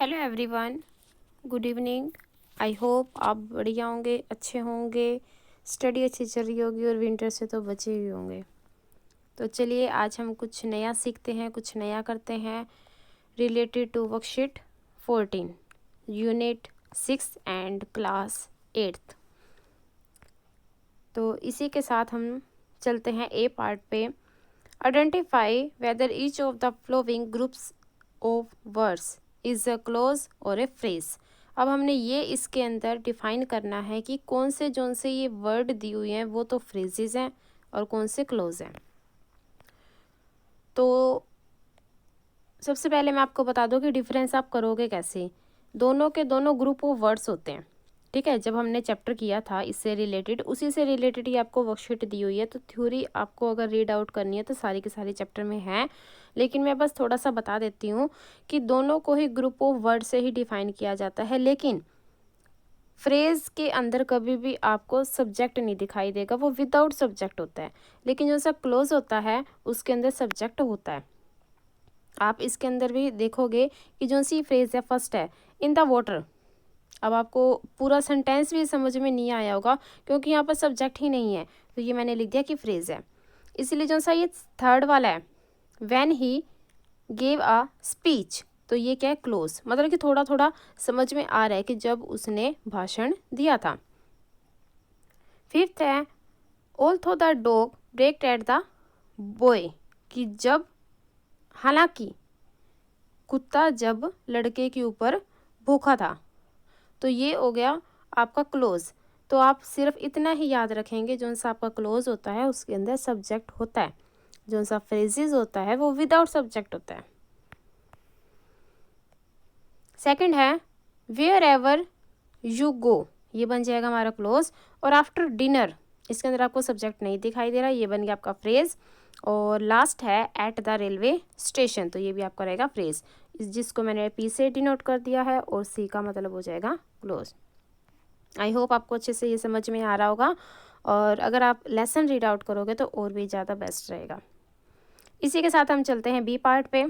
Hello everyone, good evening. I hope आप बढ़िया होंगे, अच्छे होंगे, स्टडी अच्छी चल रही होगी और विंटर से तो बचे हुए होंगे। तो चलिए आज हम कुछ नया सीखते हैं, कुछ नया करते हैं related to worksheet 14 unit 6 and class 8th। तो इसी के साथ हम चलते हैं ए पार्ट पे। Identify whether each of the following groups of words is a clause or a phrase. अब हमने ये इसके अंदर डिफाइन करना है कि कौन से ये वर्ड दी हुई हैं वो तो फ्रेजेस हैं और कौन से क्लोज हैं। तो सबसे पहले मैं आपको बता दूं कि डिफरेंस आप करोगे कैसे। दोनों के दोनों ग्रुप ऑफ वर्ड्स होते हैं, ठीक है। जब हमने चैप्टर किया था इससे रिलेटेड, उसी से रिलेटेड ही आपको वर्कशीट दी हुई है। तो थ्योरी आपको अगर रीड आउट करनी है तो सारी के सारी चैप्टर में है, लेकिन मैं बस थोड़ा सा बता देती हूँ कि दोनों को ही ग्रुप ऑफ वर्ड से ही डिफाइन किया जाता है। लेकिन फ्रेज के अंदर कभी भी आपको सब्जेक्ट नहीं दिखाई देगा, वो विदाउट सब्जेक्ट होता है। लेकिन जो सा क्लोज होता है उसके अंदर सब्जेक्ट होता है। आप इसके अंदर भी देखोगे कि जो सी फ्रेज है फर्स्ट है इन द वाटर। अब आपको पूरा सेंटेंस भी समझ में नहीं आया होगा क्योंकि यहाँ पर सब्जेक्ट ही नहीं है, तो ये मैंने लिख दिया कि फ्रेज है। इसीलिए जो सा ये थर्ड वाला है when he gave a speech, तो ये क्या है क्लोज, मतलब कि थोड़ा थोड़ा समझ में आ रहा है कि जब उसने भाषण दिया था। फिफ्थ है although the dog barked at the boy, कि जब हालांकि कुत्ता जब लड़के के ऊपर भूखा था, तो ये हो गया आपका क्लोज। तो आप सिर्फ इतना ही याद रखेंगे, जो सा आपका क्लोज होता है उसके अंदर सब्जेक्ट होता है, जो सा फ्रेजेस होता है वो विदाउट सब्जेक्ट होता है। सेकंड है वेयर एवर यू गो, ये बन जाएगा हमारा क्लोज। और आफ्टर डिनर, इसके अंदर आपको सब्जेक्ट नहीं दिखाई दे रहा, ये बन गया आपका फ्रेज। और लास्ट है एट द रेलवे स्टेशन, तो ये भी आपका रहेगा फ्रेज, जिसको मैंने पी से डिनोट कर दिया है और सी का मतलब हो जाएगा क्लोज। आई होप आपको अच्छे से ये समझ में आ रहा होगा, और अगर आप लेसन रीड आउट करोगे तो और भी ज़्यादा बेस्ट रहेगा। इसी के साथ हम चलते हैं बी पार्ट पे।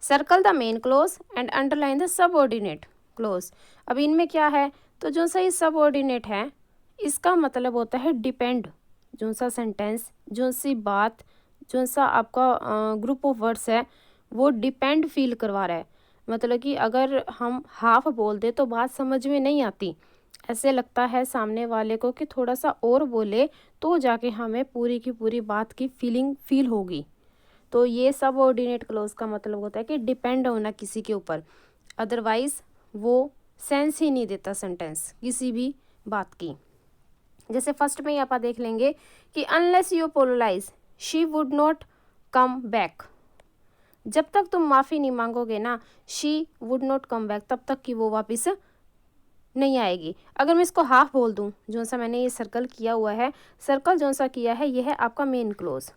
Circle the main close and underline the subordinate close. अब इनमें क्या है, तो जो सा ये सबऑर्डिनेट है इसका मतलब होता है डिपेंड। जो सा सेंटेंस, जो सी बात, जो सा आपका ग्रुप ऑफ वर्ड्स है वो डिपेंड फील करवा रहा है। मतलब कि अगर हम हाफ बोल दे तो बात समझ में नहीं आती, ऐसे लगता है सामने वाले को कि थोड़ा सा और बोले तो जाके हमें पूरी की पूरी बात की फीलिंग फील होगी। तो ये सबऑर्डिनेट क्लोज का मतलब होता है कि डिपेंड होना किसी के ऊपर, अदरवाइज वो सेंस ही नहीं देता सेंटेंस किसी भी बात की। जैसे फर्स्ट में ही आप देख लेंगे कि unless you apologize she would not come back. जब तक तुम माफ़ी नहीं मांगोगे ना, she would not come back, तब तक कि वो वापस नहीं आएगी। अगर मैं इसको हाफ बोल दूं, जो सा मैंने ये सर्कल किया हुआ है, सर्कल जो सा किया है ये है आपका मेन क्लोज,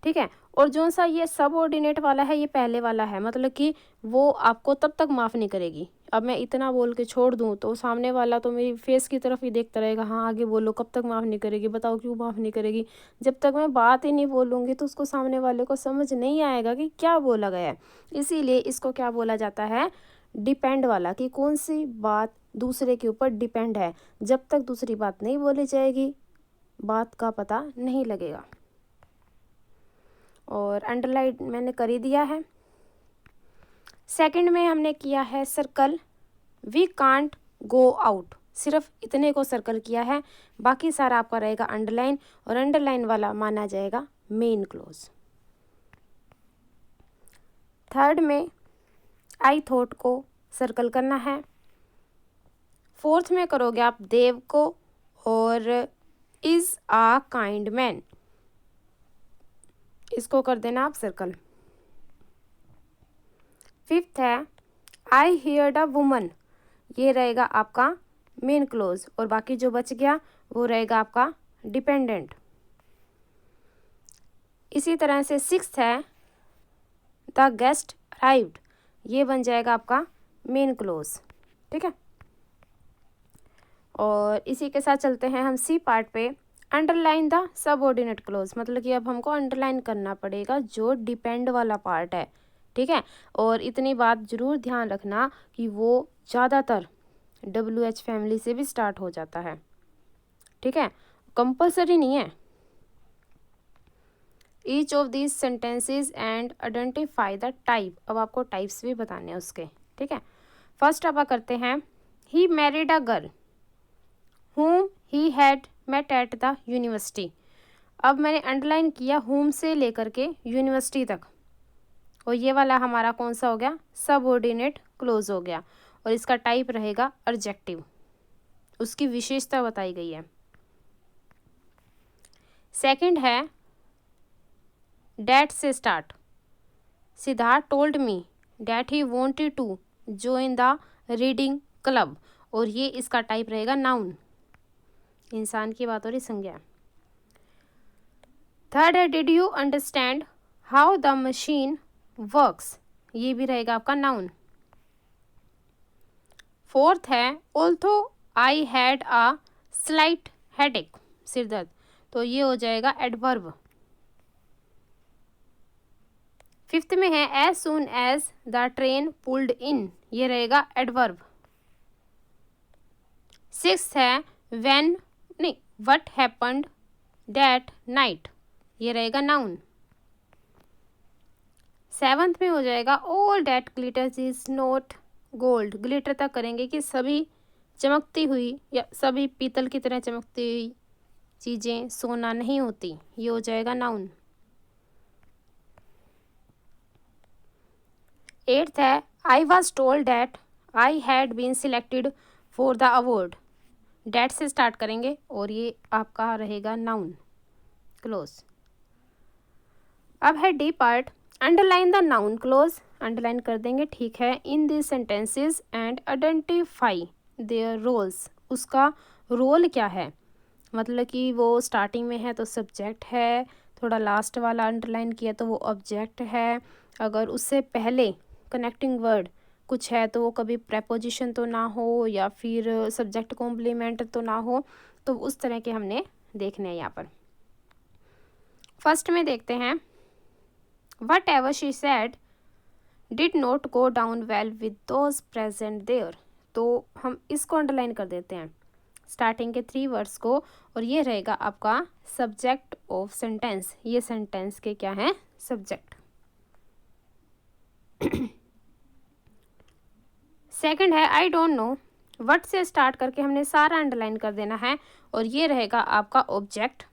ठीक है। और जो सा ये सबऑर्डिनेट वाला है ये पहले वाला है, मतलब कि वो आपको तब तक माफ़ नहीं करेगी। अब मैं इतना बोल के छोड़ दूं तो सामने वाला तो मेरी फेस की तरफ ही देखता रहेगा, हाँ आगे बोलो, कब तक माफ़ नहीं करेगी, बताओ क्यों माफ़ नहीं करेगी। जब तक मैं बात ही नहीं बोलूँगी तो उसको सामने वाले को समझ नहीं आएगा कि क्या बोला गया है। इसीलिए इसको क्या बोला जाता है, डिपेंड वाला, कि कौन सी बात दूसरे के ऊपर डिपेंड है। जब तक दूसरी बात नहीं बोली जाएगी बात का पता नहीं लगेगा। और अंडरलाइन मैंने कर ही दिया है। सेकंड में हमने किया है circle we can't go out, सिर्फ इतने को सर्कल किया है, बाकी सारा आपका रहेगा अंडरलाइन, और अंडरलाइन वाला माना जाएगा मेन क्लोज। थर्ड में आई थॉट को सर्कल करना है। फोर्थ में करोगे आप देव को और इज आ काइंड मैन, इसको कर देना आप सर्कल। फिफ्थ है आई हियर्ड अ वुमन, ये रहेगा आपका मेन क्लोज, और बाकी जो बच गया वो रहेगा आपका डिपेंडेंट। इसी तरह से सिक्स्थ है द गेस्ट अराइव्ड, ये बन जाएगा आपका मेन क्लोज, ठीक है। और इसी के साथ चलते हैं हम सी पार्ट पे। अंडरलाइन द सबऑर्डिनेट क्लोज, मतलब कि अब हमको अंडरलाइन करना पड़ेगा जो डिपेंड वाला पार्ट है, ठीक है। और इतनी बात जरूर ध्यान रखना कि वो ज़्यादातर WH फैमिली से भी स्टार्ट हो जाता है, ठीक है, कंपलसरी नहीं है। Each of these sentences and identify the type. अब आपको टाइप्स भी बताने हैं उसके, ठीक है। फर्स्ट आप करते हैं, he married a girl whom he had met at the university। अब मैंने अंडरलाइन किया whom से लेकर के यूनिवर्सिटी तक, और ये वाला हमारा कौन सा हो गया, सबऑर्डिनेट क्लोज हो गया, और इसका टाइप रहेगा एडजेक्टिव, उसकी विशेषता बताई गई है। सेकंड है डैट से start, Siddharth told me that he wanted to join the reading club, और ये इसका टाइप रहेगा नाउन, इंसान की बात हो रही, संज्ञा। थर्ड है did you understand how the machine works, ये भी रहेगा आपका नाउन। फोर्थ है although I had a slight headache, सिर दर्द, तो ये हो जाएगा एडवर्ब। फिफ्थ में है as soon as the train pulled in, ये रहेगा एडवर्ब। सिक्स्थ है व्हेन, नहीं, व्हाट हैपेंड दैट नाइट, ये रहेगा नाउन। सेवंथ में हो जाएगा all that glitters is not gold, glitter तक करेंगे कि सभी चमकती हुई या सभी पीतल की तरह चमकती हुई चीज़ें सोना नहीं होती, ये हो जाएगा नाउन। एट्थ है I was told that I had been selected for the award, that से स्टार्ट करेंगे और ये आपका रहेगा नाउन, क्लोज। अब है D part, underline the noun clause, underline कर देंगे, ठीक है, in this sentences and identify their roles, उसका रोल क्या है, मतलब कि वो स्टार्टिंग में है तो सब्जेक्ट है, थोड़ा लास्ट वाला अंडरलाइन किया तो वो ऑब्जेक्ट है, अगर उससे पहले कनेक्टिंग वर्ड कुछ है तो वो कभी प्रेपोजिशन तो ना हो या फिर सब्जेक्ट कॉम्प्लीमेंट तो ना हो, तो उस तरह के हमने देखने हैं यहाँ पर। फर्स्ट में देखते हैं whatever she said did not go down well with those present there, तो हम इसको अंडरलाइन कर देते हैं स्टार्टिंग के 3 वर्ड्स को, और ये रहेगा आपका सब्जेक्ट ऑफ सेंटेंस, ये सेंटेंस के क्या है, सब्जेक्ट। सेकंड है आई डोंट नो, वट से स्टार्ट करके हमने सारा अंडरलाइन कर देना है, और ये रहेगा आपका ऑब्जेक्ट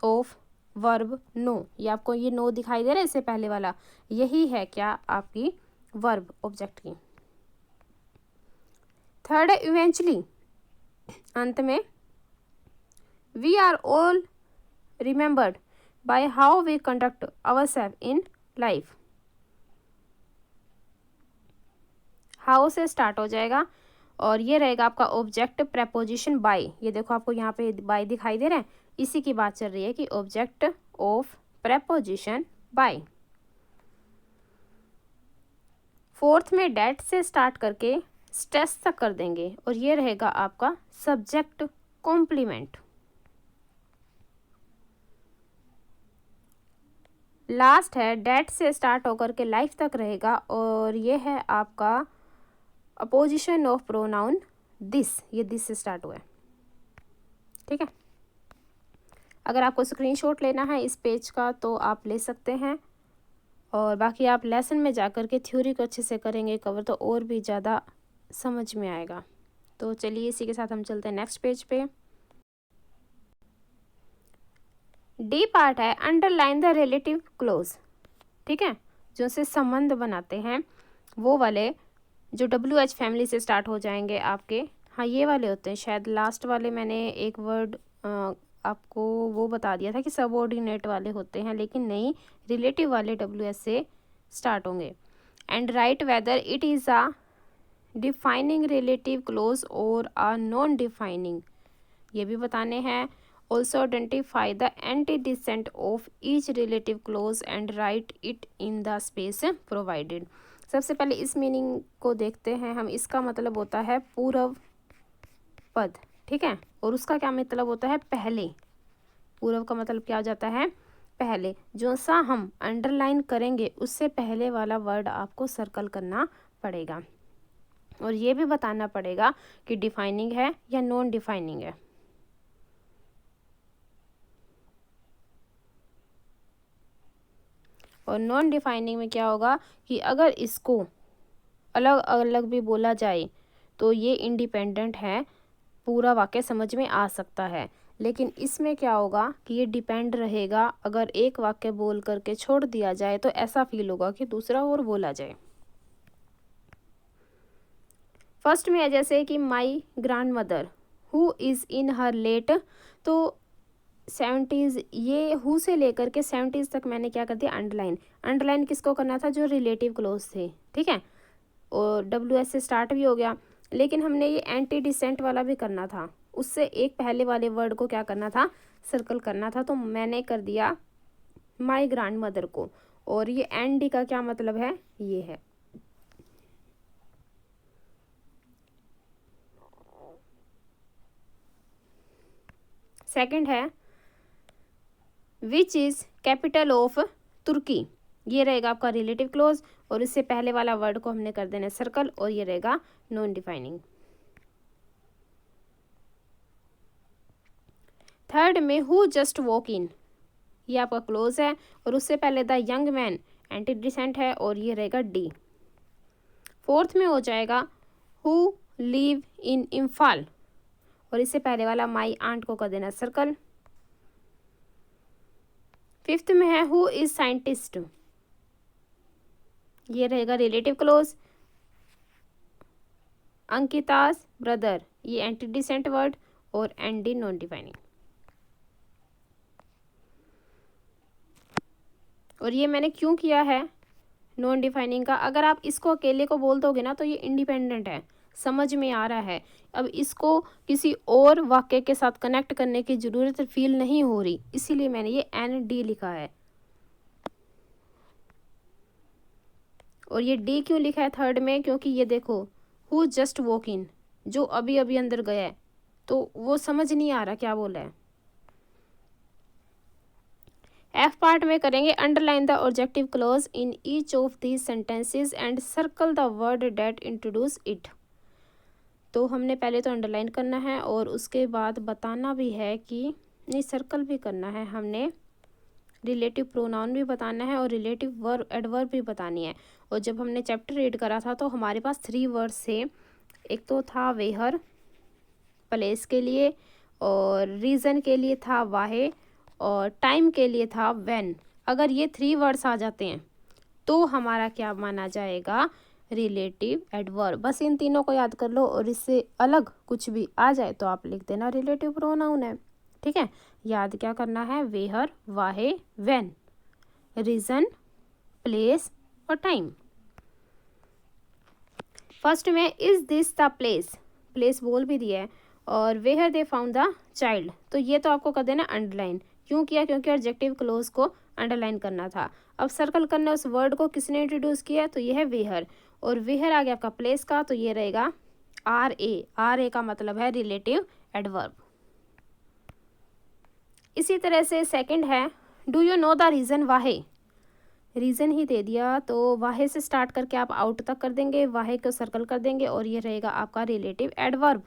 ऑफ वर्ब नो, ये आपको ये नो दिखाई दे रहा है इससे पहले वाला, यही है क्या आपकी वर्ब ऑब्जेक्ट की। थर्ड है इवेंचुअली, अंत में, we are all remembered by how we conduct ourselves in life, how से स्टार्ट हो जाएगा, और ये रहेगा आपका ऑब्जेक्ट प्रेपोजिशन बाय, ये देखो आपको यहाँ पे बाय दिखाई दे रहा है, इसी की बात चल रही है कि object of preposition by. Fourth में डेट से स्टार्ट करके स्ट्रेस तक कर देंगे, और ये रहेगा आपका सब्जेक्ट कॉम्प्लीमेंट। लास्ट है डेट से स्टार्ट होकर के लाइफ तक रहेगा, और ये है आपका अपोजिशन ऑफ प्रोनाउन दिस, ये दिस से स्टार्ट हुआ है, ठीक है। अगर आपको स्क्रीनशॉट लेना है इस पेज का तो आप ले सकते हैं, और बाकी आप लेसन में जाकर के थ्योरी को अच्छे से करेंगे कवर तो और भी ज़्यादा समझ में आएगा। तो चलिए इसी के साथ हम चलते हैं नेक्स्ट पेज पे। डी पार्ट है अंडरलाइन द रिलेटिव क्लोज, ठीक है, जो से संबंध बनाते हैं वो वाले जो WH फैमिली से स्टार्ट हो जाएंगे आपके, हाँ ये वाले होते हैं, शायद लास्ट वाले मैंने एक वर्ड आपको वो बता दिया था कि सबऑर्डिनेट वाले होते हैं, लेकिन नहीं, रिलेटिव वाले WH से स्टार्ट होंगे। And write whether it is a defining relative clause और अ नॉन डिफाइनिंग, ये भी बताने हैं। Also identify the antecedent of each relative clause and write it in the space provided. सबसे पहले इस मीनिंग को देखते हैं हम, इसका मतलब होता है पूर्व पद, ठीक है, और उसका क्या मतलब होता है, पहले। पूर्व का मतलब क्या हो जाता है, पहले जो सा हम अंडरलाइन करेंगे उससे पहले वाला वर्ड आपको सर्कल करना पड़ेगा और ये भी बताना पड़ेगा कि डिफाइनिंग है या नॉन डिफाइनिंग है। और नॉन डिफाइनिंग में क्या होगा कि अगर इसको अलग अलग भी बोला जाए तो ये इंडिपेंडेंट है, पूरा वाक्य समझ में आ सकता है। लेकिन इसमें क्या होगा कि ये डिपेंड रहेगा, अगर एक वाक्य बोल करके छोड़ दिया जाए तो ऐसा फील होगा कि दूसरा और बोला जाए। फर्स्ट में है जैसे कि my grandmother who is in her late, तो 70s, ये हु से लेकर के 70s तक मैंने क्या कर दिया, अंडरलाइन। अंडरलाइन किसको करना था, जो रिलेटिव क्लोज थे, ठीक है, और WS से स्टार्ट भी हो गया। लेकिन हमने ये एंटी डिसेंट वाला भी करना था, उससे एक पहले वाले वर्ड को क्या करना था, सर्कल करना था। तो मैंने कर दिया माई ग्रैंड मदर को, और ये एन डी का क्या मतलब है, ये है। सेकंड है विच इज़ कैपिटल ऑफ तुर्की, ये रहेगा आपका रिलेटिव क्लोज और इससे पहले वाला वर्ड को हमने कर देना सर्कल और ये रहेगा नॉन डिफाइनिंग। थर्ड में हु जस्ट वॉक इन, ये आपका क्लोज है और उससे पहले the young man antecedent है और ये रहेगा डी। फोर्थ में हो जाएगा हु लिव इन इम्फाल और इससे पहले वाला माई आंट को कर देना सर्कल। फिफ्थ में है हु इज साइंटिस्ट, ये रहेगा रिलेटिव क्लोज, अंकितास ब्रदर ये एंटी डिसेंट वर्ड और एन डी नॉन डिफाइनिंग। और ये मैंने क्यों किया है नॉन डिफाइनिंग का, अगर आप इसको अकेले को बोल दोगे ना तो ये इंडिपेंडेंट है, समझ में आ रहा है। अब इसको किसी और वाक्य के साथ कनेक्ट करने की ज़रूरत फील नहीं हो रही, इसीलिए मैंने ये एन डी लिखा है। और ये डी क्यों लिखा है थर्ड में, क्योंकि ये देखो हु जस्ट वॉक इन, जो अभी अभी अंदर गया है तो वो समझ नहीं आ रहा क्या बोला है। एफ पार्ट में करेंगे underline the objective clause in each of these sentences and circle the word that introduce it. तो हमने पहले तो अंडरलाइन करना है और उसके बाद बताना भी है कि नहीं, सर्कल भी करना है, हमने रिलेटिव प्रोनाउन भी बताना है और रिलेटिव वर्ब एडवर्ब भी बतानी है। और जब हमने चैप्टर रीड करा था तो हमारे पास 3 वर्ड्स थे, एक तो था वेहर प्लेस के लिए, और रीज़न के लिए था वाहे, और टाइम के लिए था व्हेन। अगर ये 3 वर्ड्स आ जाते हैं तो हमारा क्या माना जाएगा, रिलेटिव एडवर्ब। बस इन तीनों को याद कर लो और इससे अलग कुछ भी आ जाए तो आप लिख देना रिलेटिव प्रोनाउन है, ठीक है। याद क्या करना है, where why when, reason place और टाइम। फर्स्ट में is this the place, place बोल भी दिया है, और where they found the child, तो ये तो आपको कर देना अंडरलाइन। क्यों किया, क्योंकि एडजेक्टिव क्लोज को अंडरलाइन करना था। अब सर्कल करना उस वर्ड को किसने इंट्रोड्यूस किया, तो ये है वेयर, और वेयर आ गया आपका प्लेस का, तो ये रहेगा आर ए का मतलब है रिलेटिव एडवर्ब। इसी तरह से सेकंड है do you know the reason why, reason ही दे दिया तो वाहे से स्टार्ट करके आप आउट तक कर देंगे, वाहे को सर्कल कर देंगे और ये रहेगा आपका रिलेटिव एडवर्ब।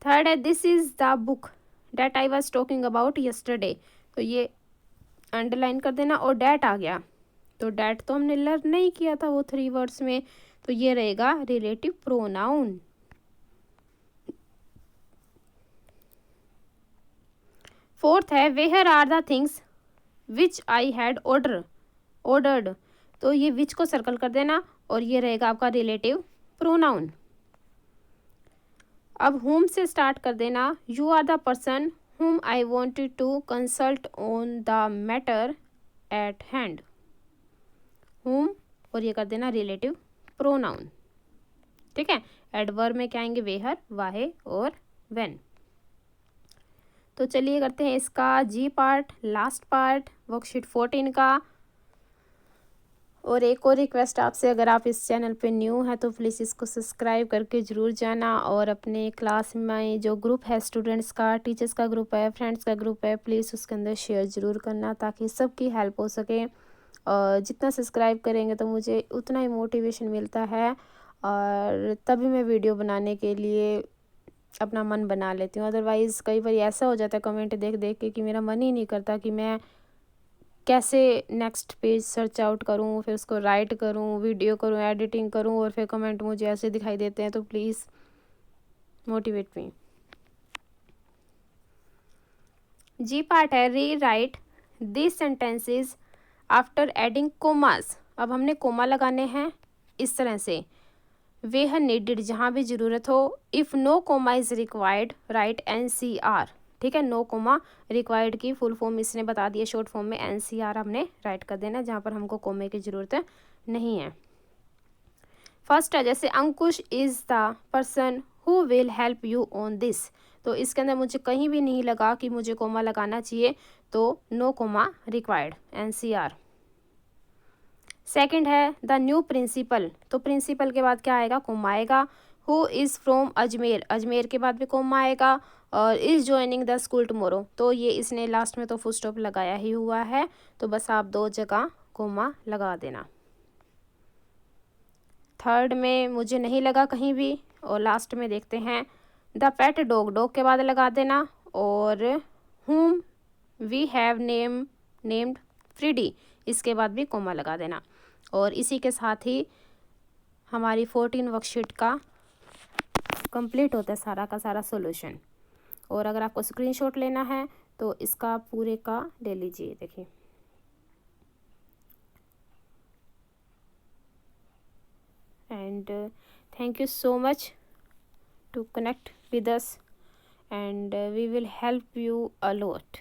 थर्ड है this is the book that I was talking about yesterday, तो ये अंडरलाइन कर देना, और डैट आ गया तो डैट तो हमने लर्न नहीं किया था वो 3 वर्ड्स में, तो ये रहेगा रिलेटिव प्रोनाउन। फोर्थ है where are the things which I had ordered, तो ये विच को सर्कल कर देना और ये रहेगा आपका रिलेटिव प्रोनाउन। अब होम से स्टार्ट कर देना, you are the person whom I wanted to consult on the matter at hand, whom और ये कर देना रिलेटिव प्रोनाउन, ठीक है। एडवर्ब में क्या आएंगे, वेहर वाहे और व्हेन। तो चलिए करते हैं इसका जी पार्ट, लास्ट पार्ट वर्कशीट 14 का। और एक और रिक्वेस्ट आपसे, अगर आप इस चैनल पे न्यू हैं तो प्लीज़ इसको सब्सक्राइब करके ज़रूर जाना, और अपने क्लास में जो ग्रुप है स्टूडेंट्स का, टीचर्स का ग्रुप है, फ्रेंड्स का ग्रुप है, प्लीज़ उसके अंदर शेयर ज़रूर करना ताकि सबकी हेल्प हो सके। और जितना सब्सक्राइब करेंगे तो मुझे उतना ही मोटिवेशन मिलता है, और तभी मैं वीडियो बनाने के लिए अपना मन बना लेती हूँ। अदरवाइज़ कई बार ऐसा हो जाता है कमेंट देख देख के कि मेरा मन ही नहीं करता कि मैं कैसे नेक्स्ट पेज सर्च आउट करूँ, फिर उसको राइट करूँ, वीडियो करूँ, एडिटिंग करूँ, और फिर कमेंट मुझे ऐसे दिखाई देते हैं। तो please motivate me. G part है rewrite this sentences after adding commas. अब हमने कोमा लगाने हैं इस तरह से, वे है नीडेड जहाँ भी ज़रूरत हो। If no comma is required write NCR। ठीक है, नो कोमा रिक्वायर्ड की फुल फॉर्म इसने बता दिया, शॉर्ट फॉर्म में NCR हमने राइट कर देना जहाँ पर हमको कोमे की ज़रूरत नहीं है। फर्स्ट है जैसे Ankush is the person who will help you on this, तो इसके अंदर मुझे कहीं भी नहीं लगा कि मुझे कोमा लगाना चाहिए, तो no comma required NCR। Second है द न्यू प्रिंसिपल, तो प्रिंसिपल के बाद क्या आएगा, कोमा आएगा। Who is from Ajmer, Ajmer के बाद भी कोमा आएगा। और is joining the school tomorrow, तो ये इसने लास्ट में तो फुल स्टॉप लगाया ही हुआ है, तो बस आप 2 जगह कोमा लगा देना। थर्ड में मुझे नहीं लगा कहीं भी, और लास्ट में देखते हैं द पेट डॉग, डॉग के बाद लगा देना। और हुम वी हैव नेम्ड फ्रीडी, इसके बाद भी कोमा लगा देना। और इसी के साथ ही हमारी 14 वर्कशीट का कंप्लीट होता है सारा का सारा सॉल्यूशन। और अगर आपको स्क्रीनशॉट लेना है तो इसका पूरे का ले लीजिए, देखिए। And thank you so much to connect with us, and we will help you a lot.